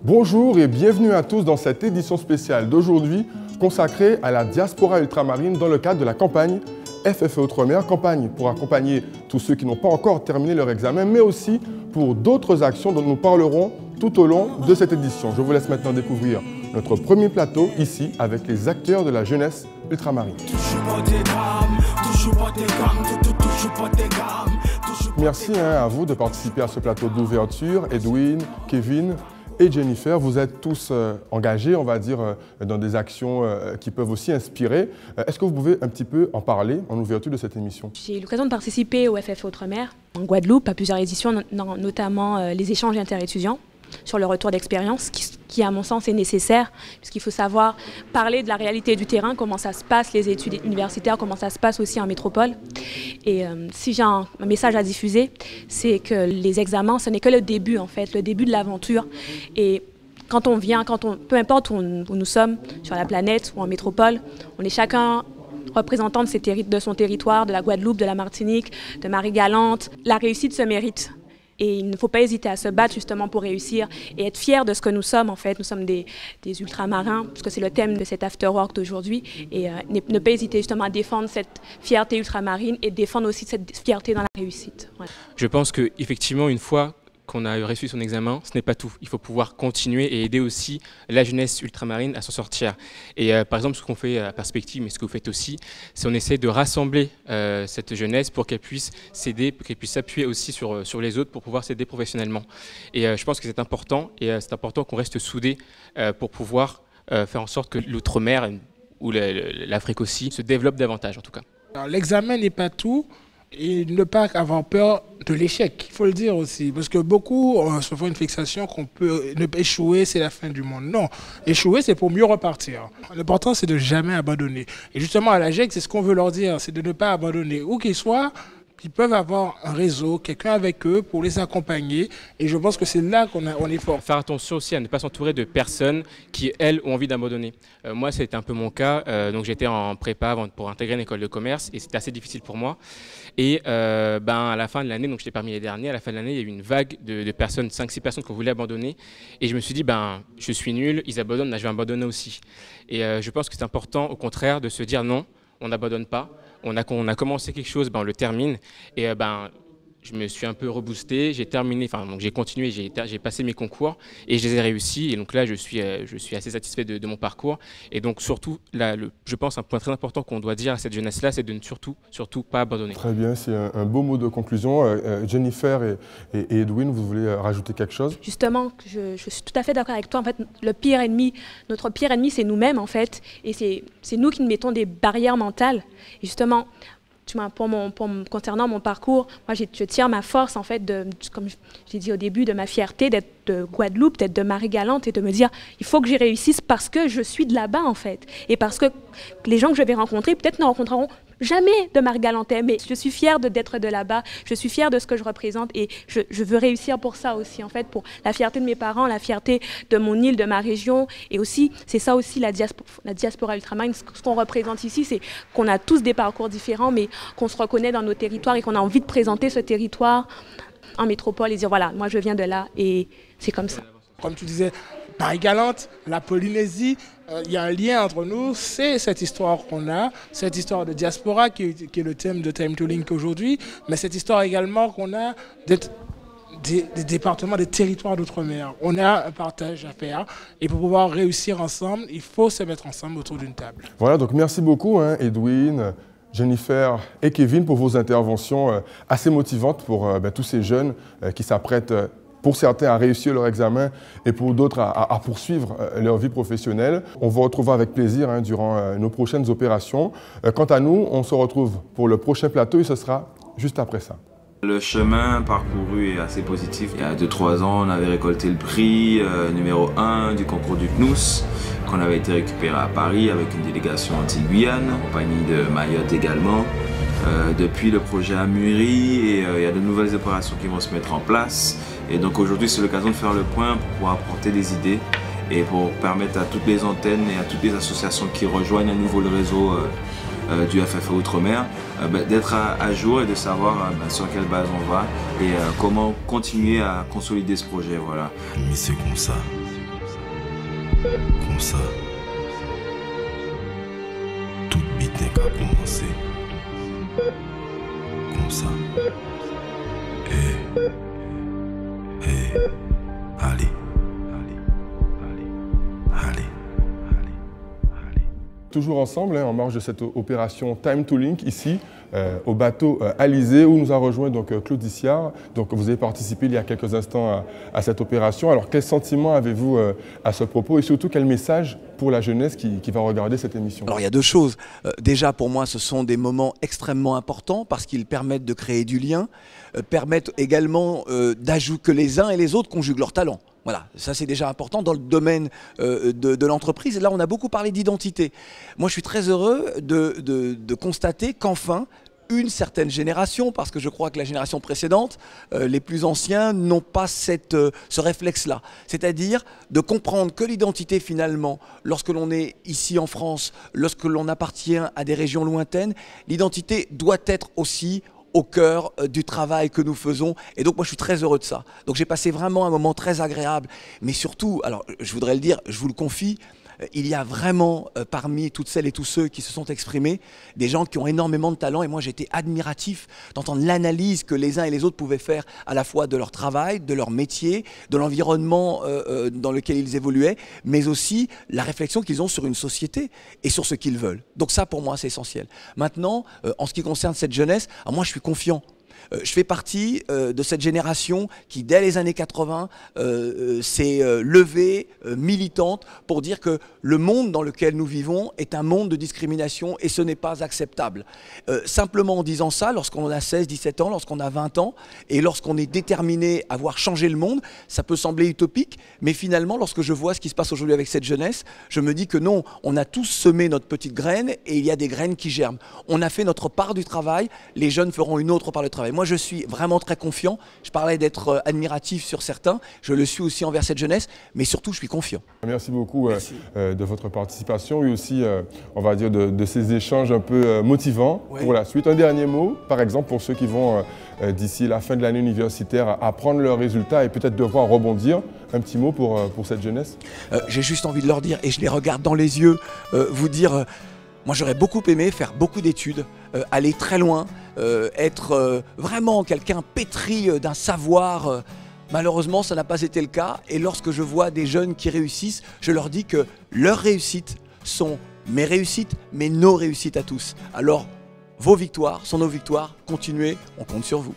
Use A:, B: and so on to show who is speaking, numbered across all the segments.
A: Bonjour et bienvenue à tous dans cette édition spéciale d'aujourd'hui consacrée à la diaspora ultramarine dans le cadre de la campagne FFE Outre-mer, campagne pour accompagner tous ceux qui n'ont pas encore terminé leur examen, mais aussi pour d'autres actions dont nous parlerons tout au long de cette édition. Je vous laisse maintenant découvrir notre premier plateau ici avec les acteurs de la jeunesse ultramarine. Merci à vous de participer à ce plateau d'ouverture. Edwin, Kevin et Jennifer, vous êtes tous engagés, on va dire, dans des actions qui peuvent aussi inspirer. Est-ce que vous pouvez un petit peu en parler en ouverture de cette émission?
B: J'ai eu l'occasion de participer au FFE Outre-mer en Guadeloupe à plusieurs éditions, notamment les échanges interétudiants sur le retour d'expérience qui, à mon sens, est nécessaire, puisqu'il faut savoir parler de la réalité du terrain, comment ça se passe, les études universitaires, comment ça se passe aussi en métropole. Et si j'ai un message à diffuser, c'est que les examens, ce n'est que le début, en fait, le début de l'aventure. Et quand on vient, peu importe où nous sommes, sur la planète ou en métropole, on est chacun représentant de son territoire, de la Guadeloupe, de la Martinique, de Marie-Galante. La réussite se mérite. Et il ne faut pas hésiter à se battre justement pour réussir et être fier de ce que nous sommes en fait. Nous sommes des ultramarins, parce que c'est le thème de cet afterwork d'aujourd'hui. Et ne pas hésiter justement à défendre cette fierté ultramarine et défendre aussi cette fierté dans la réussite. Voilà.
C: Je pense qu'effectivement, une fois qu'on a réussi son examen, ce n'est pas tout. Il faut pouvoir continuer et aider aussi la jeunesse ultramarine à s'en sortir. Et par exemple, ce qu'on fait à Perspective, mais ce que vous faites aussi, c'est qu'on essaie de rassembler cette jeunesse pour qu'elle puisse s'aider, pour qu'elle puisse s'appuyer aussi sur les autres pour pouvoir s'aider professionnellement. Et je pense que c'est important, et c'est important qu'on reste soudés pour pouvoir faire en sorte que l'outre-mer, ou l'Afrique aussi, se développe davantage en tout cas.
D: L'examen n'est pas tout. Et ne pas avoir peur de l'échec, il faut le dire aussi. Parce que beaucoup se font une fixation qu'on peut échouer, c'est la fin du monde. Non, échouer, c'est pour mieux repartir. L'important, c'est de jamais abandonner. Et justement, à l'AGEC, c'est ce qu'on veut leur dire, c'est de ne pas abandonner. Où qu'ils soient, ils peuvent avoir un réseau, quelqu'un avec eux pour les accompagner. Et je pense que c'est là qu'on est fort.
C: Faire attention aussi à ne pas s'entourer de personnes qui, elles, ont envie d'abandonner. Moi, c'était un peu mon cas. Donc, j'étais en prépa pour intégrer une école de commerce et c'était assez difficile pour moi. Et à la fin de l'année, donc j'étais parmi les derniers, à la fin de l'année, il y a eu une vague de personnes, 5-6 personnes qu'on voulait abandonner. Et je me suis dit, je suis nul, ils abandonnent, je vais abandonner aussi. Et je pense que c'est important, au contraire, de se dire non, on n'abandonne pas. On a commencé quelque chose, on le termine. Et je me suis un peu reboosté, j'ai terminé, donc j'ai continué, j'ai passé mes concours et je les ai réussis. Et donc là, je suis assez satisfait de mon parcours. Et donc surtout, là, je pense un point très important qu'on doit dire à cette jeunesse-là, c'est de ne surtout pas abandonner.
A: Très bien, c'est un beau mot de conclusion. Jennifer et Edwin, vous voulez rajouter quelque chose?
B: Justement, je suis tout à fait d'accord avec toi. En fait, notre pire ennemi, c'est nous-mêmes en fait. Et c'est nous qui nous mettons des barrières mentales. Et justement, concernant mon parcours, moi je tire ma force en fait, comme j'ai dit au début, de ma fierté d'être de Guadeloupe, d'être de Marie-Galante et de me dire il faut que j'y réussisse parce que je suis de là-bas en fait. Et parce que les gens que je vais rencontrer peut-être ne rencontreront jamais de Marie-Galantais, mais je suis fière d'être de là-bas, je suis fière de ce que je représente et je veux réussir pour ça aussi en fait, pour la fierté de mes parents, la fierté de mon île, de ma région et aussi, c'est ça aussi la diaspora ultramarine, ce qu'on représente ici, c'est qu'on a tous des parcours différents mais qu'on se reconnaît dans nos territoires et qu'on a envie de présenter ce territoire en métropole et dire voilà, moi je viens de là et c'est comme ça.
D: Comme tu disais, Marie-Galante, la Polynésie, il y a un lien entre nous, c'est cette histoire qu'on a, cette histoire de diaspora qui est le thème de Time to Link aujourd'hui, mais cette histoire également qu'on a d'être des départements, des territoires d'outre-mer. On a un partage à faire et pour pouvoir réussir ensemble, il faut se mettre ensemble autour d'une table.
A: Voilà, donc merci beaucoup Edwin, Jennifer et Kevin pour vos interventions assez motivantes pour tous ces jeunes qui s'apprêtent pour certains à réussir leur examen et pour d'autres à poursuivre leur vie professionnelle. On vous retrouvera avec plaisir durant nos prochaines opérations. Quant à nous, on se retrouve pour le prochain plateau et ce sera juste après ça.
E: Le chemin parcouru est assez positif. Il y a 2-3 ans, on avait récolté le prix numéro 1 du concours du CNUS, qu'on avait été récupéré à Paris avec une délégation anti-Guyane, en compagnie de Mayotte également. Depuis, le projet a mûri et il y a de nouvelles opérations qui vont se mettre en place. Et donc aujourd'hui, c'est l'occasion de faire le point pour pouvoir apporter des idées et pour permettre à toutes les antennes et à toutes les associations qui rejoignent à nouveau le réseau du FFE Outre-mer d'être à jour et de savoir sur quelle base on va et comment continuer à consolider ce projet. Voilà.
F: Mais c'est comme ça. Comme ça, tout bit n'est qu'à commencer. Comme ça. Allez.
A: Toujours ensemble, en marge de cette opération Time to Link, ici, au bateau Alizé, où nous a rejoint donc, Claude Issiard. Donc, vous avez participé il y a quelques instants à cette opération. Alors, quel sentiment avez-vous à ce propos et surtout, quel message pour la jeunesse qui va regarder cette émission?
G: Alors, il y a deux choses. Déjà, pour moi, ce sont des moments extrêmement importants parce qu'ils permettent de créer du lien, permettent également d'ajouter que les uns et les autres conjuguent leurs talents. Voilà, ça c'est déjà important dans le domaine de l'entreprise. Et là, on a beaucoup parlé d'identité. Moi, je suis très heureux de constater qu'enfin, une certaine génération, parce que je crois que la génération précédente, les plus anciens, n'ont pas ce réflexe-là. C'est-à-dire de comprendre que l'identité, finalement, lorsque l'on est ici en France, lorsque l'on appartient à des régions lointaines, l'identité doit être aussi au cœur du travail que nous faisons. Et donc moi je suis très heureux de ça. Donc j'ai passé vraiment un moment très agréable. Mais surtout, alors je voudrais le dire, je vous le confie, il y a vraiment parmi toutes celles et tous ceux qui se sont exprimés des gens qui ont énormément de talent et moi j'ai été admiratif d'entendre l'analyse que les uns et les autres pouvaient faire à la fois de leur travail, de leur métier, de l'environnement dans lequel ils évoluaient, mais aussi la réflexion qu'ils ont sur une société et sur ce qu'ils veulent. Donc ça pour moi c'est essentiel. Maintenant, en ce qui concerne cette jeunesse, moi je suis confiant. Je fais partie de cette génération qui, dès les années 80, s'est levée, militante, pour dire que le monde dans lequel nous vivons est un monde de discrimination et ce n'est pas acceptable. Simplement en disant ça, lorsqu'on a 16, 17 ans, lorsqu'on a 20 ans, et lorsqu'on est déterminé à voir changer le monde, ça peut sembler utopique, mais finalement, lorsque je vois ce qui se passe aujourd'hui avec cette jeunesse, je me dis que non, on a tous semé notre petite graine et il y a des graines qui germent. On a fait notre part du travail, les jeunes feront une autre part du travail. Moi, je suis vraiment très confiant. Je parlais d'être admiratif sur certains. Je le suis aussi envers cette jeunesse, mais surtout, je suis confiant.
A: Merci beaucoup de votre participation et aussi, on va dire, de ces échanges un peu motivants pour la suite. Un dernier mot, par exemple, pour ceux qui vont, d'ici la fin de l'année universitaire, apprendre leurs résultats et peut-être devoir rebondir. Un petit mot pour cette jeunesse?
G: J'ai juste envie de leur dire, et je les regarde dans les yeux, vous dire... Moi, j'aurais beaucoup aimé faire beaucoup d'études, aller très loin, être vraiment quelqu'un pétri d'un savoir. Malheureusement, ça n'a pas été le cas. Et lorsque je vois des jeunes qui réussissent, je leur dis que leurs réussites sont mes réussites, mais nos réussites à tous. Alors, vos victoires sont nos victoires. Continuez, on compte sur vous.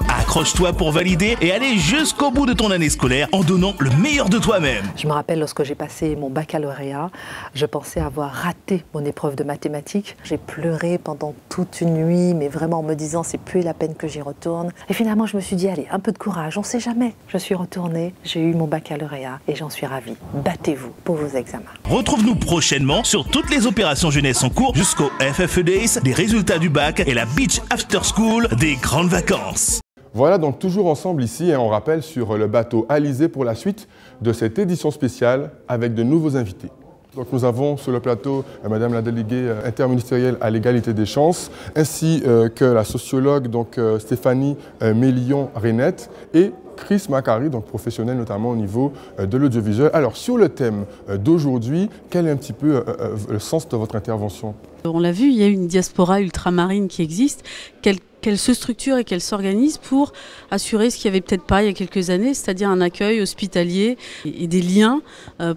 H: Accroche-toi pour valider et aller jusqu'au bout de ton année scolaire en donnant le meilleur de toi-même.
I: Je me rappelle lorsque j'ai passé mon baccalauréat, je pensais avoir raté mon épreuve de mathématiques. J'ai pleuré pendant toute une nuit, mais vraiment en me disant c'est plus la peine que j'y retourne. Et finalement je me suis dit allez, un peu de courage, on sait jamais. Je suis retournée, j'ai eu mon baccalauréat et j'en suis ravie. Battez-vous pour vos examens.
H: Retrouve-nous prochainement sur toutes les opérations jeunesse en cours jusqu'au FFE Days, des résultats du bac et la Beach After School des grandes vacances.
A: Voilà donc toujours ensemble ici, on rappelle, sur le bateau Alizé pour la suite de cette édition spéciale avec de nouveaux invités. Donc nous avons sur le plateau Madame la déléguée interministérielle à l'égalité des chances, ainsi que la sociologue donc, Stéphanie Mélion-Renette et Chris Macari, donc professionnel notamment au niveau de l'audiovisuel. Alors sur le thème d'aujourd'hui, quel est un petit peu le sens de votre intervention?
J: On l'a vu, il y a une diaspora ultramarine qui existe, qu'elle se structure et qu'elle s'organise pour assurer ce qu'il n'y avait peut-être pas il y a quelques années, c'est-à-dire un accueil hospitalier et des liens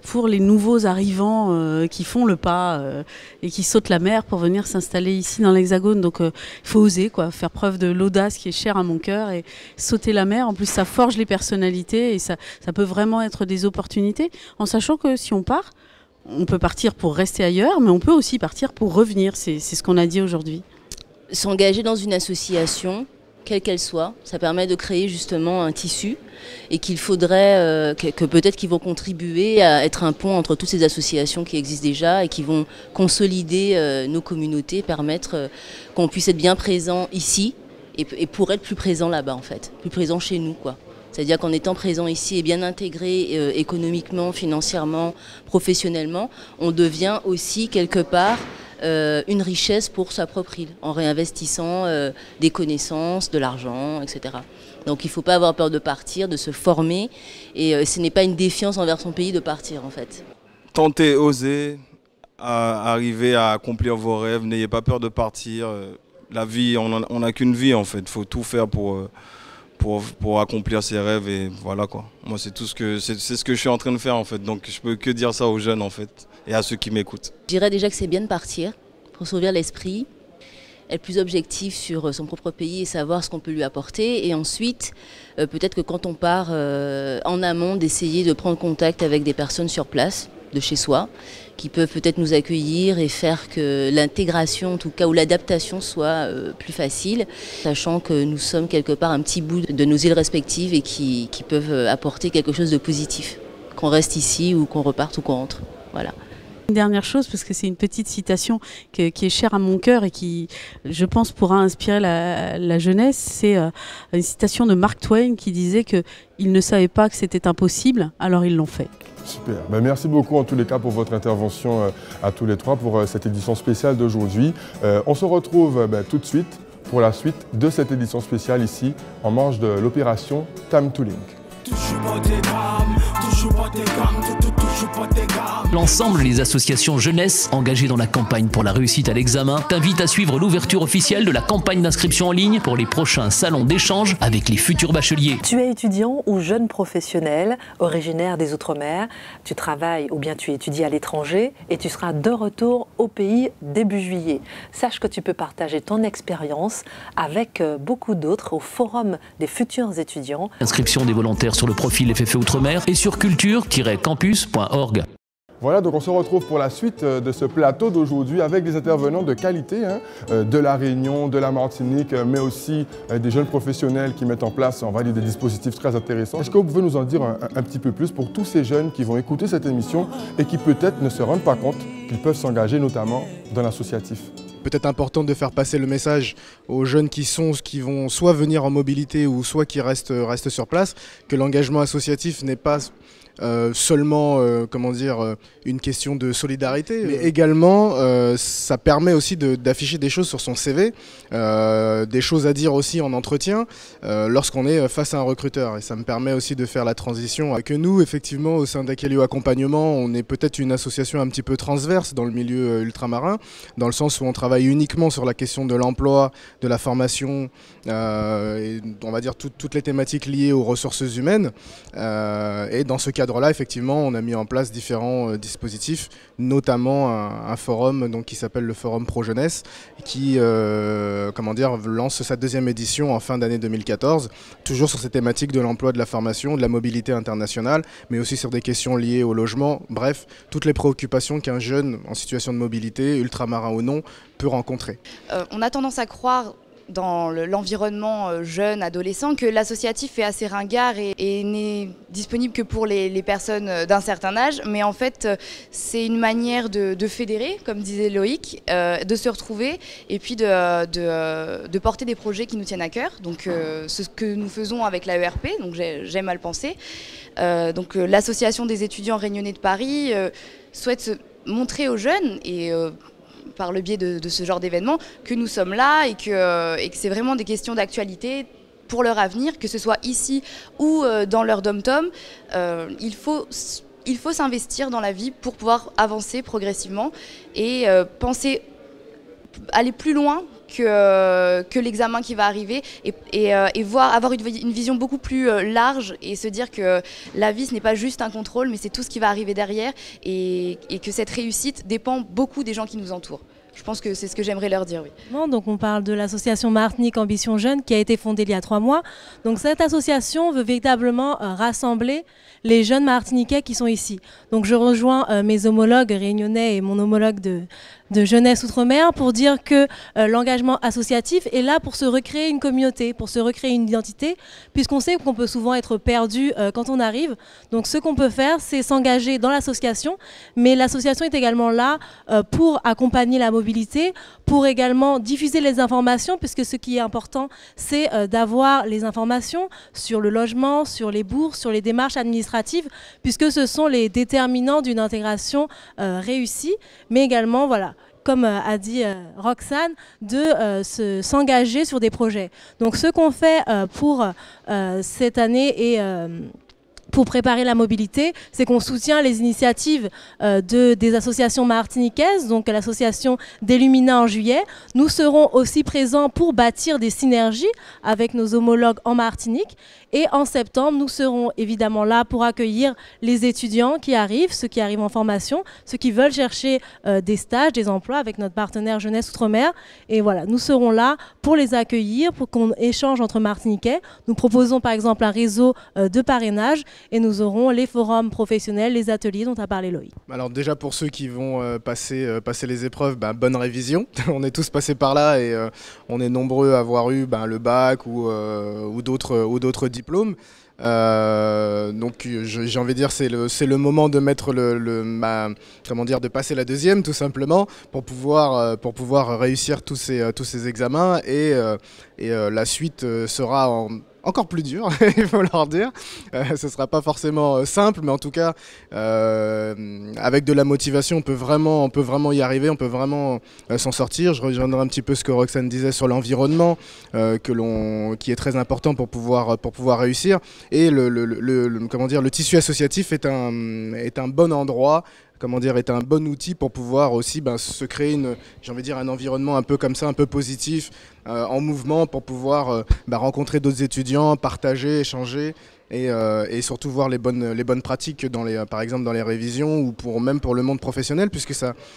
J: pour les nouveaux arrivants qui font le pas et qui sautent la mer pour venir s'installer ici dans l'Hexagone. Donc il faut oser, faire preuve de l'audace qui est chère à mon cœur et sauter la mer. En plus, ça forge les personnalités et ça peut vraiment être des opportunités, en sachant que si on part, on peut partir pour rester ailleurs, mais on peut aussi partir pour revenir. C'est ce qu'on a dit aujourd'hui.
K: S'engager dans une association, quelle qu'elle soit, ça permet de créer justement un tissu et qu'il faudrait, que peut-être qu'ils vont contribuer à être un pont entre toutes ces associations qui existent déjà et qui vont consolider nos communautés, permettre qu'on puisse être bien présent ici et pour être plus présent là-bas en fait, plus présent chez nous quoi. C'est-à-dire qu'en étant présent ici et bien intégré économiquement, financièrement, professionnellement, on devient aussi quelque part une richesse pour sa propre île, en réinvestissant des connaissances, de l'argent, etc. Donc il ne faut pas avoir peur de partir, de se former, et ce n'est pas une défiance envers son pays de partir en fait.
L: Tentez, osez, arriver à accomplir vos rêves, n'ayez pas peur de partir. La vie, on n'a qu'une vie en fait, il faut tout faire pour accomplir ses rêves et voilà quoi. Moi c'est ce que je suis en train de faire en fait, donc je peux que dire ça aux jeunes en fait et à ceux qui m'écoutent.
K: Je dirais déjà que c'est bien de partir pour s'ouvrir l'esprit, être plus objectif sur son propre pays et savoir ce qu'on peut lui apporter, et ensuite peut-être que quand on part en amont d'essayer de prendre contact avec des personnes sur place, de chez soi, qui peuvent peut-être nous accueillir et faire que l'intégration, en tout cas, ou l'adaptation soit plus facile, sachant que nous sommes quelque part un petit bout de nos îles respectives et qui peuvent apporter quelque chose de positif, qu'on reste ici ou qu'on reparte ou qu'on rentre. Voilà.
J: Une dernière chose, parce que c'est une petite citation qui est chère à mon cœur et qui, je pense, pourra inspirer la jeunesse, c'est une citation de Mark Twain qui disait qu'ils ne savaient pas que c'était impossible, alors ils l'ont fait.
A: Super. Ben, merci beaucoup en tous les cas pour votre intervention à tous les trois pour cette édition spéciale d'aujourd'hui. On se retrouve tout de suite pour la suite de cette édition spéciale ici en marge de l'opération Time to Link.
M: L'ensemble des associations jeunesse engagées dans la campagne pour la réussite à l'examen t'invite à suivre l'ouverture officielle de la campagne d'inscription en ligne pour les prochains salons d'échange avec les futurs bacheliers.
I: Tu es étudiant ou jeune professionnel, originaire des Outre-mer, tu travailles ou bien tu étudies à l'étranger et tu seras de retour au pays début juillet. Sache que tu peux partager ton expérience avec beaucoup d'autres au Forum des futurs étudiants.
M: Inscription des volontaires sur le profil FFE Outre-mer et sur culture-campus.org.
A: Voilà, donc on se retrouve pour la suite de ce plateau d'aujourd'hui avec des intervenants de qualité, de la Réunion, de la Martinique, mais aussi des jeunes professionnels qui mettent en place, on va dire, des dispositifs très intéressants. Est-ce que vous pouvez nous en dire un petit peu plus pour tous ces jeunes qui vont écouter cette émission et qui peut-être ne se rendent pas compte qu'ils peuvent s'engager notamment dans l'associatif?
N: Peut-être important de faire passer le message aux jeunes qui vont soit venir en mobilité ou soit qui restent sur place, que l'engagement associatif n'est pas seulement une question de solidarité, mais également ça permet aussi d'afficher des choses sur son CV, des choses à dire aussi en entretien lorsqu'on est face à un recruteur, et ça me permet aussi de faire la transition que nous effectivement au sein d'Akelio Accompagnement on est peut-être une association un petit peu transverse dans le milieu ultramarin, dans le sens où on travaille uniquement sur la question de l'emploi, de la formation et on va dire toutes les thématiques liées aux ressources humaines, et dans ce cadre-là, effectivement, on a mis en place différents dispositifs, notamment un forum qui s'appelle le Forum Pro Jeunesse, qui lance sa deuxième édition en fin d'année 2014, toujours sur ces thématiques de l'emploi, de la formation, de la mobilité internationale, mais aussi sur des questions liées au logement, bref, toutes les préoccupations qu'un jeune en situation de mobilité, ultramarin ou non, peut rencontrer.
O: On a tendance à croire dans l'environnement jeune, adolescent, que l'associatif est assez ringard et n'est disponible que pour les personnes d'un certain âge. Mais en fait, c'est une manière de fédérer, comme disait Loïc, de se retrouver et puis de porter des projets qui nous tiennent à cœur. Donc, ce que nous faisons avec l'AERP, donc j'aime à le penser. Donc, l'association des étudiants réunionnais de Paris souhaite se montrer aux jeunes et par le biais de ce genre d'événements, que nous sommes là et que c'est vraiment des questions d'actualité pour leur avenir, que ce soit ici ou dans leur dom-tom. Il faut s'investir dans la vie pour pouvoir avancer progressivement et aller plus loin que l'examen qui va arriver et avoir une vision beaucoup plus large et se dire que la vie ce n'est pas juste un contrôle mais c'est tout ce qui va arriver derrière et que cette réussite dépend beaucoup des gens qui nous entourent. Je pense que c'est ce que j'aimerais leur dire, oui.
P: Donc on parle de l'association Martinique Ambition Jeune qui a été fondée il y a 3 mois. Donc cette association veut véritablement rassembler les jeunes martiniquais qui sont ici. Donc je rejoins mes homologues réunionnais et mon homologue de jeunesse outre-mer pour dire que l'engagement associatif est là pour se recréer une communauté, pour se recréer une identité, puisqu'on sait qu'on peut souvent être perdu quand on arrive. Donc ce qu'on peut faire, c'est s'engager dans l'association, mais l'association est également là pour accompagner la mobilité, pour également diffuser les informations, puisque ce qui est important, c'est d'avoir les informations sur le logement, sur les bourses, sur les démarches administratives, puisque ce sont les déterminants d'une intégration réussie, mais également, voilà, comme a dit Roxane, de s'engager sur des projets. Donc ce qu'on fait pour cette année et pour préparer la mobilité, c'est qu'on soutient les initiatives des associations martiniquaises, donc l'association d'Ellumina en juillet. Nous serons aussi présents pour bâtir des synergies avec nos homologues en Martinique. Et en septembre, nous serons évidemment là pour accueillir les étudiants qui arrivent, ceux qui arrivent en formation, ceux qui veulent chercher des stages, des emplois avec notre partenaire Jeunesse Outre-mer. Et voilà, nous serons là pour les accueillir, pour qu'on échange entre Martiniquais. Nous proposons par exemple un réseau de parrainage et nous aurons les forums professionnels, les ateliers dont a parlé Loïc.
N: Alors déjà pour ceux qui vont passer les épreuves, bonne révision. On est tous passés par là et on est nombreux à avoir eu le bac ou d'autres diplômes. Donc j'ai envie de dire c'est le moment de mettre de passer la deuxième tout simplement pour pouvoir réussir tous ces examens et la suite sera encore plus dur, il faut leur dire. Ce ne sera pas forcément simple, mais en tout cas, avec de la motivation, on peut vraiment y arriver, on peut vraiment s'en sortir. Je rejoindrai un petit peu ce que Roxane disait sur l'environnement, qui est très important pour pouvoir réussir. Et le tissu associatif est un bon endroit, est un bon outil pour pouvoir aussi se créer un environnement un peu comme ça, un peu positif, en mouvement, pour pouvoir rencontrer d'autres étudiants, partager, échanger et surtout voir les bonnes pratiques par exemple dans les révisions ou même pour le monde professionnel, puisque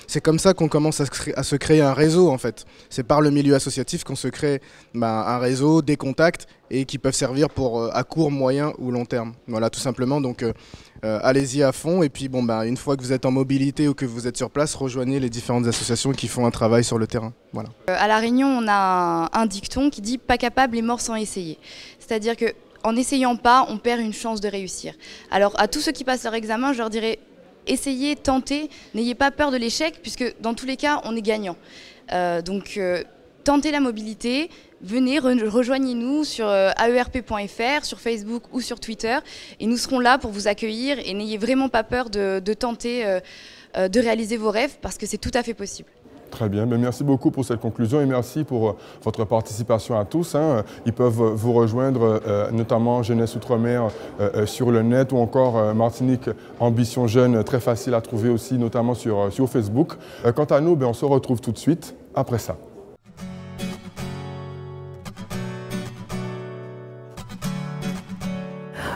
N: c'est comme ça qu'on commence à se créer un réseau en fait. C'est par le milieu associatif qu'on se crée un réseau, des contacts et qui peuvent servir pour à court, moyen ou long terme. Voilà, tout simplement. Donc allez-y à fond et puis une fois que vous êtes en mobilité ou que vous êtes sur place, rejoignez les différentes associations qui font un travail sur le terrain. Voilà.
O: À La Réunion, on a un dicton qui dit « pas capable est mort sans essayer ». C'est-à-dire que en n'essayant pas, on perd une chance de réussir. Alors à tous ceux qui passent leur examen, je leur dirais essayez, tentez, n'ayez pas peur de l'échec puisque dans tous les cas, on est gagnant. Donc tentez la mobilité, venez, rejoignez-nous sur aerp.fr, sur Facebook ou sur Twitter et nous serons là pour vous accueillir et n'ayez vraiment pas peur de tenter de réaliser vos rêves parce que c'est tout à fait possible.
A: Très bien, merci beaucoup pour cette conclusion et merci pour votre participation à tous. Ils peuvent vous rejoindre, notamment Jeunesse Outre-mer sur le net ou encore Martinique Ambition Jeune, très facile à trouver aussi, notamment sur Facebook. Quant à nous, on se retrouve tout de suite après ça.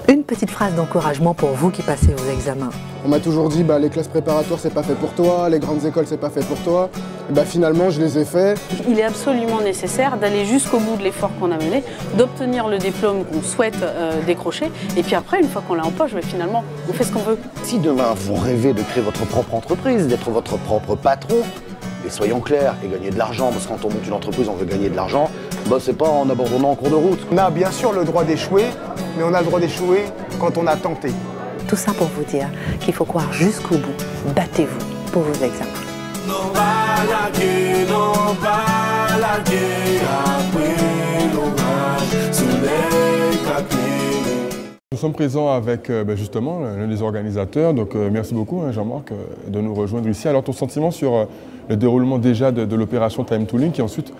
I: Une petite phrase d'encouragement pour vous qui passez vos examens.
N: On m'a toujours dit les classes préparatoires c'est pas fait pour toi, les grandes écoles c'est pas fait pour toi. Et finalement je les ai faits.
J: Il est absolument nécessaire d'aller jusqu'au bout de l'effort qu'on a mené, d'obtenir le diplôme qu'on souhaite décrocher et puis après une fois qu'on l'a en poche, finalement on fait ce qu'on veut.
Q: Si demain vous rêvez de créer votre propre entreprise, d'être votre propre patron, et soyons clairs, et gagner de l'argent, parce que quand on monte une entreprise on veut gagner de l'argent, c'est pas en abandonnant en cours de route.
R: On a bien sûr le droit d'échouer, mais on a le droit d'échouer quand on a tenté.
I: Tout ça pour vous dire qu'il faut croire jusqu'au bout. Battez-vous pour vos examens.
A: Nous sommes présents avec justement l'un des organisateurs, donc merci beaucoup Jean-Marc de nous rejoindre ici. Alors ton sentiment sur le déroulement déjà de l'opération Time to Link et ensuite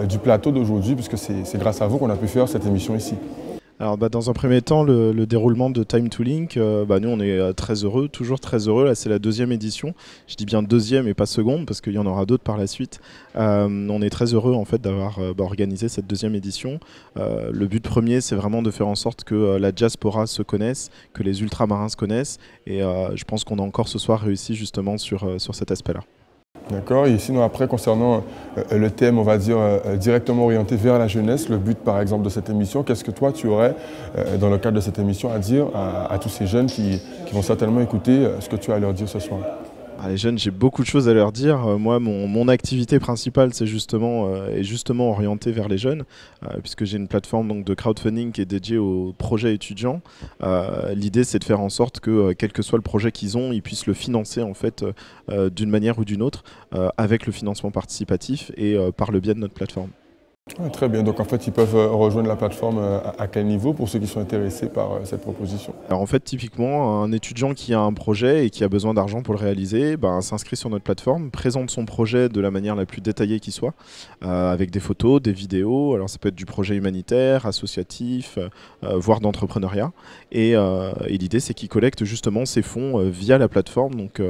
A: du plateau d'aujourd'hui, puisque c'est grâce à vous qu'on a pu faire cette émission ici.
S: Alors dans un premier temps, le déroulement de Time to Link, nous on est très heureux, toujours très heureux. Là c'est la deuxième édition, je dis bien deuxième et pas seconde parce qu'il y en aura d'autres par la suite. On est très heureux en fait d'avoir organisé cette deuxième édition. Le but premier c'est vraiment de faire en sorte que la diaspora se connaisse, que les ultramarins se connaissent et je pense qu'on a encore ce soir réussi justement sur cet aspect-là.
A: D'accord. Et sinon après, concernant le thème, on va dire, directement orienté vers la jeunesse, le but par exemple de cette émission, qu'est-ce que toi tu aurais, dans le cadre de cette émission, à dire à tous ces jeunes qui vont certainement écouter ce que tu as à leur dire ce soir?
S: Les jeunes, j'ai beaucoup de choses à leur dire. Moi, mon activité principale, c'est justement orientée vers les jeunes, puisque j'ai une plateforme donc, de crowdfunding qui est dédiée aux projets étudiants. L'idée, c'est de faire en sorte que, quel que soit le projet qu'ils ont, ils puissent le financer en fait, d'une manière ou d'une autre, avec le financement participatif et par le biais de notre plateforme.
A: Très bien, donc en fait ils peuvent rejoindre la plateforme à quel niveau pour ceux qui sont intéressés par cette proposition?
S: Alors en fait typiquement un étudiant qui a un projet et qui a besoin d'argent pour le réaliser s'inscrit sur notre plateforme, présente son projet de la manière la plus détaillée qui soit, avec des photos, des vidéos, alors ça peut être du projet humanitaire, associatif, voire d'entrepreneuriat, et l'idée c'est qu'il collecte justement ses fonds via la plateforme, donc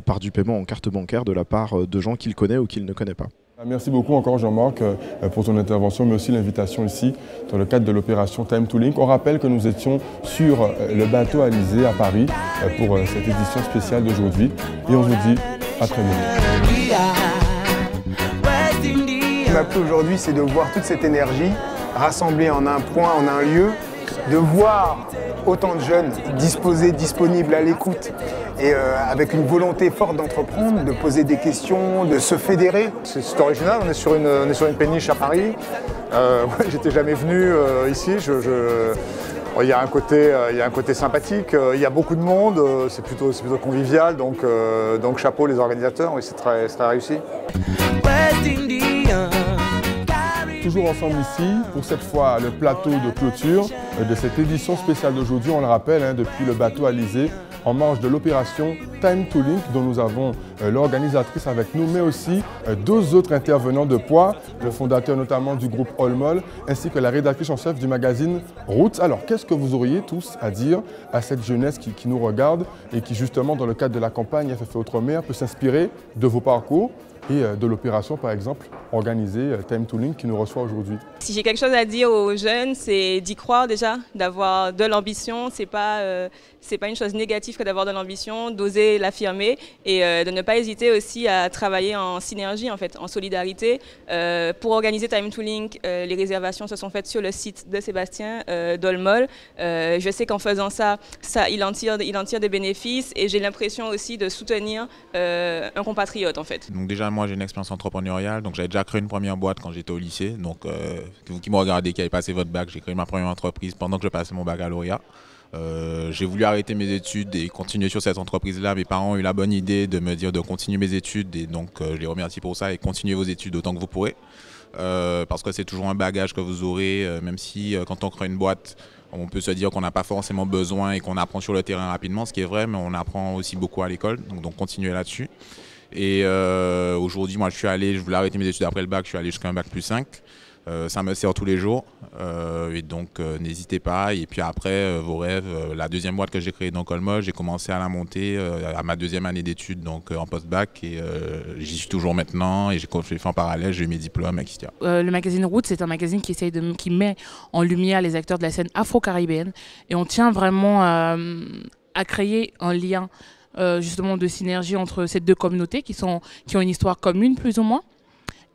S: par du paiement en carte bancaire de la part de gens qu'il connaît ou qu'il ne connaît pas.
A: Merci beaucoup encore Jean-Marc pour ton intervention, mais aussi l'invitation ici dans le cadre de l'opération Time to Link. On rappelle que nous étions sur le bateau Alizé à Paris pour cette édition spéciale d'aujourd'hui et on vous dit à très bientôt.
R: Ce qui m'a plu aujourd'hui, c'est de voir toute cette énergie rassemblée en un point, en un lieu, de voir autant de jeunes disposés, disponibles à l'écoute et avec une volonté forte d'entreprendre, de poser des questions, de se fédérer.
T: C'est original, on est sur une péniche à Paris. J'étais jamais venu ici. Il y a un côté sympathique, il y a beaucoup de monde, c'est plutôt convivial, donc chapeau les organisateurs, oui, c'est très réussi.
A: Toujours ensemble ici, pour cette fois le plateau de clôture de cette édition spéciale d'aujourd'hui, on le rappelle, depuis le bateau Alizé, en marge de l'opération Time to Link, dont nous avons l'organisatrice avec nous, mais aussi deux autres intervenants de poids, le fondateur notamment du groupe Olmol, ainsi que la rédactrice en chef du magazine Roots. Alors, qu'est-ce que vous auriez tous à dire à cette jeunesse qui nous regarde et qui, justement, dans le cadre de la campagne FFE Outre-mer, peut s'inspirer de vos parcours et de l'opération, par exemple, organisée Time to Link qui nous reçoit aujourd'hui?
U: Si j'ai quelque chose à dire aux jeunes, c'est d'y croire déjà, d'avoir de l'ambition. C'est pas une chose négative que d'avoir de l'ambition, d'oser l'affirmer et de ne pas hésiter aussi à travailler en synergie, en fait, en solidarité. Pour organiser Time to Link, les réservations se sont faites sur le site de Sébastien d'Olmol. Je sais qu'en faisant ça, il en tire des bénéfices et j'ai l'impression aussi de soutenir un compatriote, en fait.
V: Donc déjà, moi, j'ai une expérience entrepreneuriale, donc j'avais déjà créé une première boîte quand j'étais au lycée. Donc, vous qui me regardez, qui avez passé votre bac, j'ai créé ma première entreprise pendant que je passais mon baccalauréat. J'ai voulu arrêter mes études et continuer sur cette entreprise-là. Mes parents ont eu la bonne idée de me dire de continuer mes études et donc je les remercie pour ça et continuez vos études autant que vous pourrez. Parce que c'est toujours un bagage que vous aurez, même si quand on crée une boîte, on peut se dire qu'on n'a pas forcément besoin et qu'on apprend sur le terrain rapidement, ce qui est vrai, mais on apprend aussi beaucoup à l'école, donc continuez là-dessus. Et aujourd'hui, moi je voulais arrêter mes études après le bac, je suis allé jusqu'à un bac plus 5. Ça me sert tous les jours et donc n'hésitez pas. Et puis après, vos rêves, la deuxième boîte que j'ai créée dans Olmol, j'ai commencé à la monter à ma deuxième année d'études, donc en post-bac, et j'y suis toujours maintenant et j'ai fait en parallèle, j'ai eu mes diplômes, etc.
W: Le magazine Roots, c'est un magazine qui met en lumière les acteurs de la scène afro-caribéenne et on tient vraiment à créer un lien justement de synergie entre ces deux communautés qui ont une histoire commune plus ou moins.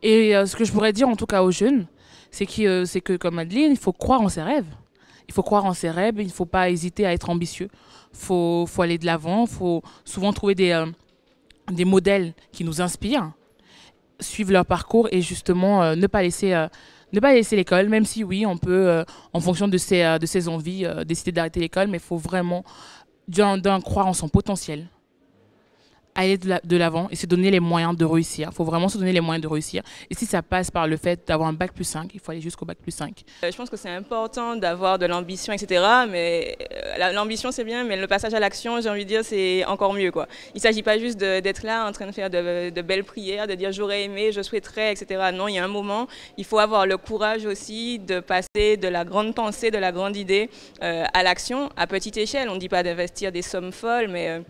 W: Et ce que je pourrais dire en tout cas aux jeunes, c'est que comme Adeline, il faut croire en ses rêves. Il faut croire en ses rêves, il ne faut pas hésiter à être ambitieux. Il faut aller de l'avant, il faut souvent trouver des modèles qui nous inspirent, suivre leur parcours et justement ne pas laisser l'école, même si oui, on peut, en fonction de ses envies, décider d'arrêter l'école, mais il faut vraiment croire en son potentiel, aller de l'avant et se donner les moyens de réussir. Il faut vraiment se donner les moyens de réussir. Et si ça passe par le fait d'avoir un bac plus 5, il faut aller jusqu'au bac plus 5.
U: Je pense que c'est important d'avoir de l'ambition, etc. Mais l'ambition, c'est bien, mais le passage à l'action, j'ai envie de dire, c'est encore mieux, quoi. Il ne s'agit pas juste d'être là en train de faire de belles prières, de dire j'aurais aimé, je souhaiterais, etc. Non, il y a un moment, il faut avoir le courage aussi de passer de la grande pensée, de la grande idée à l'action, à petite échelle. On ne dit pas d'investir des sommes folles, mais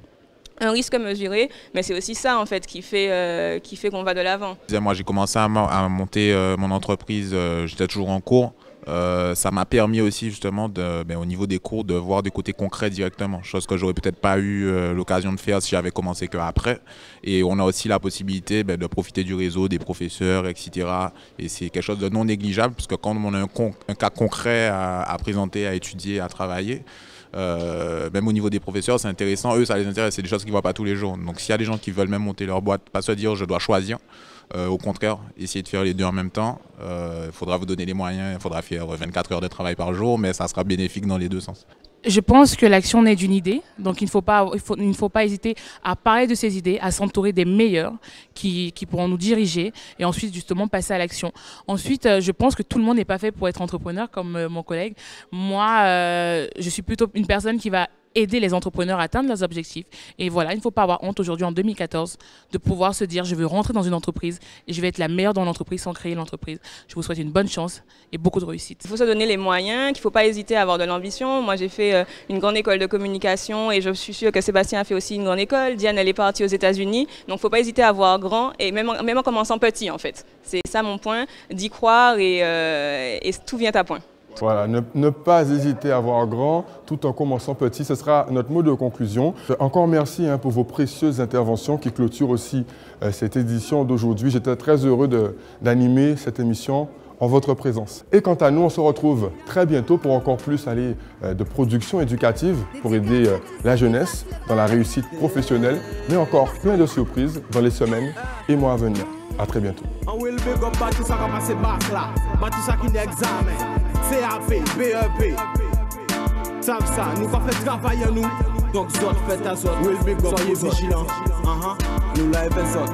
U: un risque mesuré, mais c'est aussi ça en fait qui fait qu'on va de l'avant.
V: Moi j'ai commencé à monter mon entreprise, j'étais toujours en cours. Ça m'a permis aussi justement au niveau des cours de voir des côtés concrets directement, chose que j'aurais peut-être pas eu l'occasion de faire si j'avais commencé qu'après. Et on a aussi la possibilité de profiter du réseau, des professeurs, etc. Et c'est quelque chose de non négligeable parce que quand on a un cas concret à présenter, à étudier, à travailler, même au niveau des professeurs, c'est intéressant. Eux, ça les intéresse, c'est des choses qu'ils ne voient pas tous les jours. Donc s'il y a des gens qui veulent même monter leur boîte, pas se dire je dois choisir. Au contraire, essayer de faire les deux en même temps. Il faudra vous donner les moyens, il faudra faire 24 heures de travail par jour, mais ça sera bénéfique dans les deux sens.
W: Je pense que l'action naît d'une idée, donc il ne faut pas hésiter à parler de ces idées, à s'entourer des meilleurs qui pourront nous diriger et ensuite justement passer à l'action. Ensuite, je pense que tout le monde n'est pas fait pour être entrepreneur comme mon collègue. Moi, je suis plutôt une personne qui va aider les entrepreneurs à atteindre leurs objectifs. Et voilà, il ne faut pas avoir honte aujourd'hui en 2014 de pouvoir se dire je veux rentrer dans une entreprise et je vais être la meilleure dans l'entreprise sans créer l'entreprise. Je vous souhaite une bonne chance et beaucoup de réussite.
U: Il faut se donner les moyens, qu'il ne faut pas hésiter à avoir de l'ambition. Moi j'ai fait une grande école de communication et je suis sûre que Sébastien a fait aussi une grande école. Diane elle est partie aux États-Unis. Donc il ne faut pas hésiter à avoir grand et même en commençant petit en fait. C'est ça mon point, d'y croire et tout vient à point.
A: Voilà, ne pas hésiter à voir grand tout en commençant petit, ce sera notre mot de conclusion. Encore merci pour vos précieuses interventions qui clôturent aussi cette édition d'aujourd'hui. J'étais très heureux d'animer cette émission en votre présence. Et quant à nous, on se retrouve très bientôt pour encore plus de production éducative pour aider la jeunesse dans la réussite professionnelle, mais encore plein de surprises dans les semaines et mois à venir. À très bientôt.
B: CAP, BEP, ça, nous pas fait travailler nous, donc zot, faites à zot, soyez vigilants, nous la fait zot.